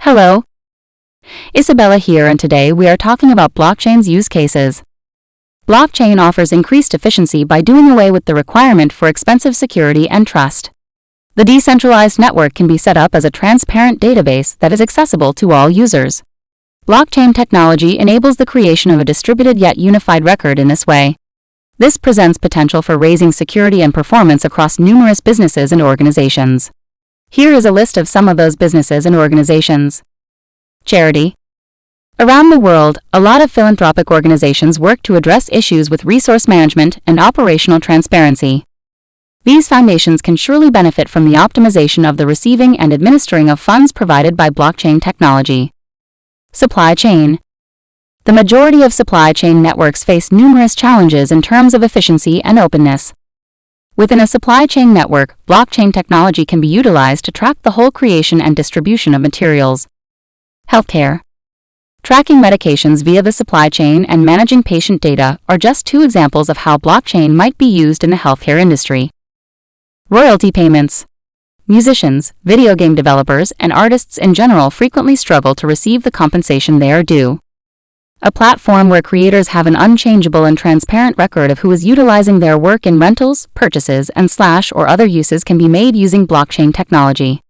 Hello, Isabella here, and today we are talking about blockchain's use cases. Blockchain offers increased efficiency by doing away with the requirement for expensive security and trust. The decentralized network can be set up as a transparent database that is accessible to all users. Blockchain technology enables the creation of a distributed yet unified record in this way. This presents potential for raising security and performance across numerous businesses and organizations. Here is a list of some of those businesses and organizations. Charity. Around the world, a lot of philanthropic organizations work to address issues with resource management and operational transparency. These foundations can surely benefit from the optimization of the receiving and administering of funds provided by blockchain technology. Supply chain. The majority of supply chain networks face numerous challenges in terms of efficiency and openness. Within a supply chain network, blockchain technology can be utilized to track the whole creation and distribution of materials. Healthcare. Tracking medications via the supply chain and managing patient data are just two examples of how blockchain might be used in the healthcare industry. Royalty payments. Musicians, video game developers, and artists in general frequently struggle to receive the compensation they are due. A platform where creators have an unchangeable and transparent record of who is utilizing their work in rentals, purchases, and or other uses can be made using blockchain technology.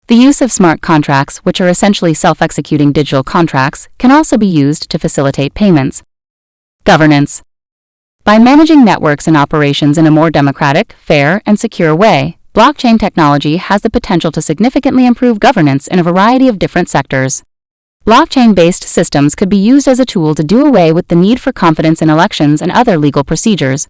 The use of smart contracts, which are essentially self-executing digital contracts, can also be used to facilitate payments. Governance. By managing networks and operations in a more democratic, fair, and secure way, blockchain technology has the potential to significantly improve governance in a variety of different sectors. Blockchain-based systems could be used as a tool to do away with the need for confidence in elections and other legal procedures.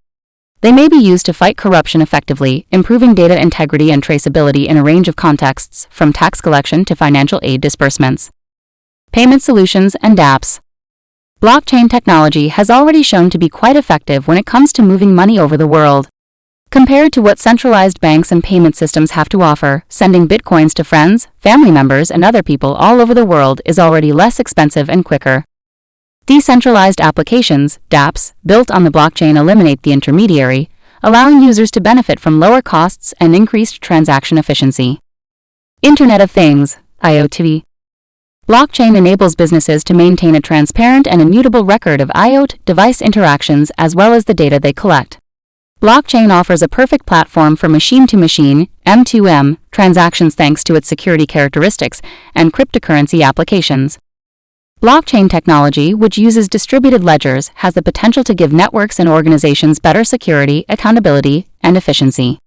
They may be used to fight corruption effectively, improving data integrity and traceability in a range of contexts, from tax collection to financial aid disbursements. Payment solutions and dApps. Blockchain technology has already shown to be quite effective when it comes to moving money over the world. Compared to what centralized banks and payment systems have to offer, sending bitcoins to friends, family members, and other people all over the world is already less expensive and quicker. Decentralized applications, dApps, built on the blockchain eliminate the intermediary, allowing users to benefit from lower costs and increased transaction efficiency. Internet of Things, IoT. Blockchain enables businesses to maintain a transparent and immutable record of IoT device interactions as well as the data they collect. Blockchain offers a perfect platform for machine-to-machine, M2M, transactions thanks to its security characteristics and cryptocurrency applications. Blockchain technology, which uses distributed ledgers, has the potential to give networks and organizations better security, accountability, and efficiency.